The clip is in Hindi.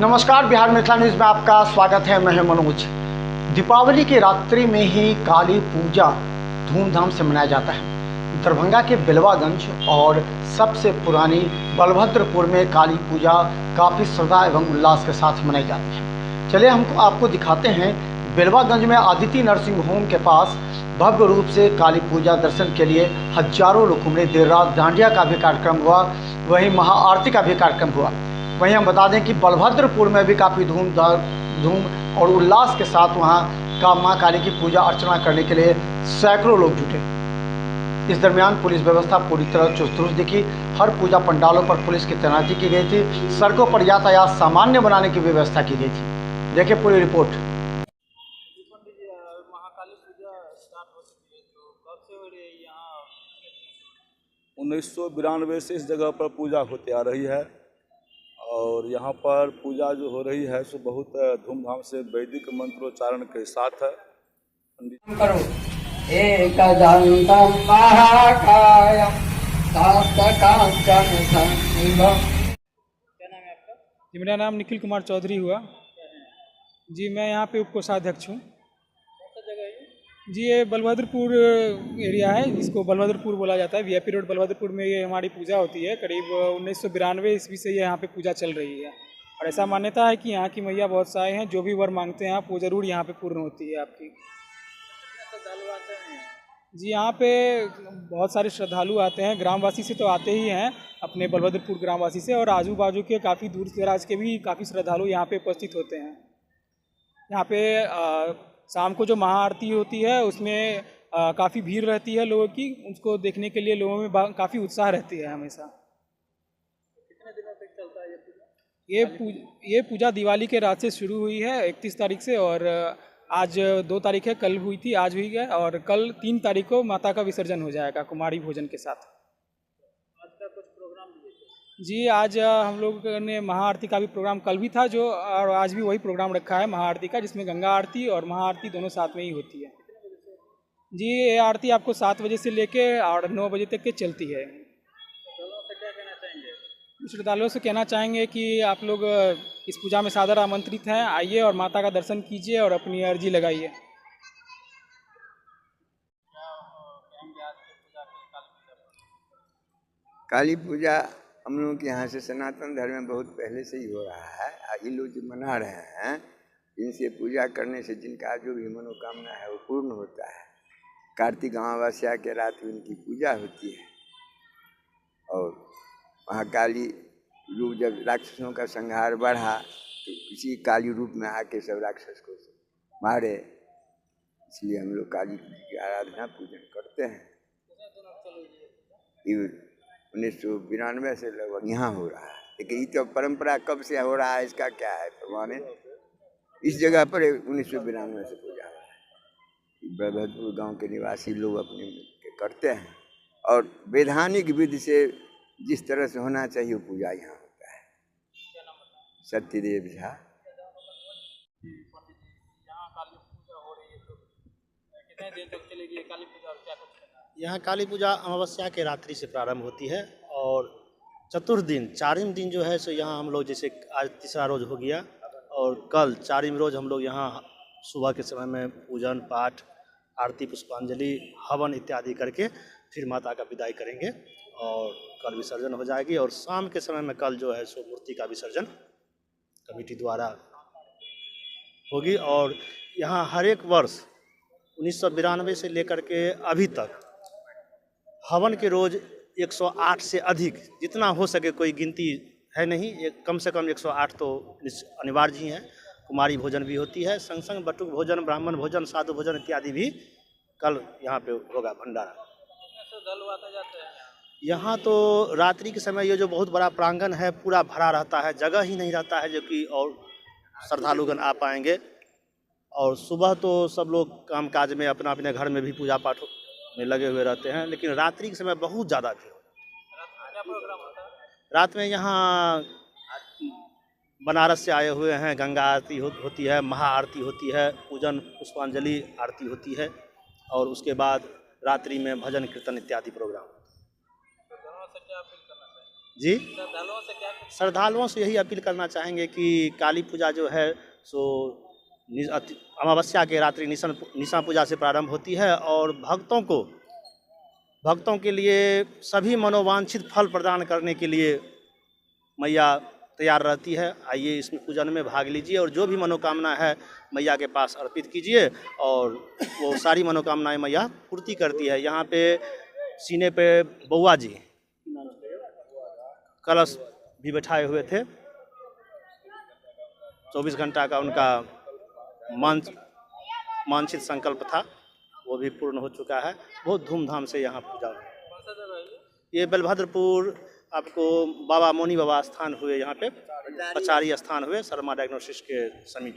नमस्कार, बिहार मिथिला न्यूज़ में आपका स्वागत है। मैं हूं मनोज। दीपावली की रात्रि में ही काली पूजा धूमधाम से मनाया जाता है। दरभंगा के बेलवागंज और सबसे पुरानी बलभद्रपुर में काली पूजा काफ़ी श्रद्धा एवं उल्लास के साथ मनाई जाती है। चलिए हम आपको दिखाते हैं। बेलवागंज में आदित्य नर्सिंग होम के पास भव्य रूप से काली पूजा दर्शन के लिए हजारों लोग उमड़े। देर रात डांडिया का भी कार्यक्रम हुआ, वहीं महाआरती का भी कार्यक्रम हुआ। वहीं हम बता दें कि बलभद्रपुर में भी काफ़ी धूम और उल्लास के साथ वहां का मां काली की पूजा अर्चना करने के लिए सैकड़ों लोग जुटे। इस दरमियान पुलिस व्यवस्था पूरी तरह चुस्त दुरुस्त दिखी। हर पूजा पंडालों पर पुलिस की तैनाती की गई थी। सड़कों पर यातायात सामान्य बनाने की व्यवस्था की गई थी। देखिए पूरी रिपोर्ट। महाकाली पूजा स्टार्ट हो चुकी है, तो कब से हो रही है यहाँ? 1992 से इस जगह पर पूजा होती आ रही है और यहाँ पर पूजा जो हो रही है सो बहुत धूमधाम से वैदिक मंत्रोच्चारण के साथ है। करो एकदंतं महाकायं काष्ठकांचन संनिभं। क्या नाम है आपका? जी, मेरा नाम निखिल कुमार चौधरी हुआ। जी, मैं यहाँ पे उप कोषाध्यक्ष हूँ। कौन सा जगह है ये? जी, ये बलभद्रपुर एरिया है, जिसको बलभद्रपुर बोला जाता है। वीआईपी रोड बलभद्रपुर में ये हमारी पूजा होती है। करीब 1992 ईस्वी से ये यहाँ पे पूजा चल रही है और ऐसा मान्यता है कि यहाँ की मैया बहुत साए हैं। जो भी वर मांगते हैं आप, वो ज़रूर यहाँ पे पूर्ण होती है आपकी। श्रद्धालु आते हैं? जी, यहाँ पे बहुत सारे श्रद्धालु आते हैं। ग्रामवासी से तो आते ही हैं, अपने बलभद्रपुर ग्रामवासी से, और आजू बाजू के काफ़ी दूर दराज के भी काफ़ी श्रद्धालु यहाँ पे उपस्थित होते हैं। यहाँ पे शाम को जो महाआरती होती है उसमें काफ़ी भीड़ रहती है लोगों की। उसको देखने के लिए लोगों में काफ़ी उत्साह रहती है हमेशा। कितने दिनों तक चलता है ये पूजा? ये पूजा दिवाली के रात से शुरू हुई है, 31 तारीख से, और आज 2 तारीख है, कल हुई थी, आज हुई है, और कल 3 तारीख को माता का विसर्जन हो जाएगा कुमारी भोजन के साथ। आज का कुछ प्रोग्राम भी है? जी, आज हम लोग ने महाआरती का भी प्रोग्राम कल भी था जो, और आज भी वही प्रोग्राम रखा है महाआरती का, जिसमें गंगा आरती और महाआरती दोनों साथ में ही होती है। जी, ये आरती आपको 7 बजे से लेके और 9 बजे तक के चलती है। श्रद्धालुओं से क्या कहना चाहेंगे? श्रद्धालुओं से कहना चाहेंगे कि आप लोग इस पूजा में सादर आमंत्रित हैं। आइए और माता का दर्शन कीजिए और अपनी अर्जी लगाइए। काली पूजा हम लोगों के यहाँ से सनातन धर्म में बहुत पहले से ही हो रहा है। ये लोग जो मना रहे हैं, इनसे पूजा करने से जिनका जो भी मनोकामना है वो पूर्ण होता है। कार्तिक अमावस्या के रात उनकी पूजा होती है और महाकाली रूप जब राक्षसों का संहार बढ़ा तो इसी काली रूप में आके सब राक्षस को मारे। इसलिए हम लोग काली की आराधना पूजन करते हैं। 1992 से लगभग यहाँ हो रहा है, लेकिन ये तो परंपरा कब से हो रहा है इसका क्या है प्रमाणित? इस जगह पर 1992 से पूजा हो रहा है। बलभद्रपुर गांव के निवासी लोग अपने करते हैं और वैधानिक विधि से जिस तरह से होना चाहिए वो पूजा यहाँ होता है। सत्यदेव झा। यहाँ काली पूजा हो रही है, तो कितने दिन तक चलेगी ये काली पूजा और क्या कुछ करना है? यहाँ काली पूजा अमावस्या के रात्रि से प्रारंभ होती है और चतुर्दिन चारिम दिन जो है सो यहाँ हम लोग, जैसे आज तीसरा रोज हो गया और कल चारिम रोज हम लोग यहाँ सुबह के समय में पूजन पाठ, आरती, पुष्पांजलि, हवन इत्यादि करके फिर माता का विदाई करेंगे और कल विसर्जन हो जाएगी। और शाम के समय में कल जो है सो मूर्ति का विसर्जन कमेटी द्वारा होगी। और यहाँ हर एक वर्ष 1992 से लेकर के अभी तक हवन के रोज 108 से अधिक, जितना हो सके, कोई गिनती है नहीं, कम से कम 108 तो अनिवार्य ही है। कुमारी भोजन भी होती है, संग संग बटुक भोजन, ब्राह्मण भोजन, साधु भोजन इत्यादि भी कल यहाँ पे होगा भंडारा। श्रद्धालु आते जाते हैं यहाँ तो रात्रि के समय ये जो बहुत बड़ा प्रांगण है पूरा भरा रहता है, जगह ही नहीं रहता है जो कि और श्रद्धालुगण आ पाएंगे। और सुबह तो सब लोग कामकाज में अपना अपने घर में भी पूजा पाठ में लगे हुए रहते हैं, लेकिन रात्रि के समय बहुत ज़्यादा भीड़ होती है। क्या प्रोग्राम होता है? रात में यहाँ बनारस से आए हुए हैं, गंगा आरती होती है, महाआरती होती है, पूजन पुष्पांजलि आरती होती है और उसके बाद रात्रि में भजन कीर्तन इत्यादि प्रोग्राम। तो धर्म से क्या अपील करना चाहिए? जी श्रद्धालुओं से क्या कुछ श्रद्धालुओं से यही अपील करना चाहेंगे कि काली पूजा जो है सो अमावस्या के रात्रि निशा पूजा से प्रारंभ होती है और भक्तों के लिए सभी मनोवांछित फल प्रदान करने के लिए मैया तैयार रहती है। आइए इसमें पूजन में भाग लीजिए और जो भी मनोकामना है मैया के पास अर्पित कीजिए और वो सारी मनोकामनाएं मैया पूर्ति करती है। यहाँ पे सीने पे बउआ जी कलश भी बैठाए हुए थे, 24 घंटा का उनका मानसिक संकल्प था, वो भी पूर्ण हो चुका है। बहुत धूमधाम से यहाँ पूजा हुई। कौन सा जगह है ये? ये बलभद्रपुर आपको बाबा मोनी बाबा स्थान हुए, यहाँ पे पचारी स्थान हुए शर्मा डायग्नोसिस के समीप।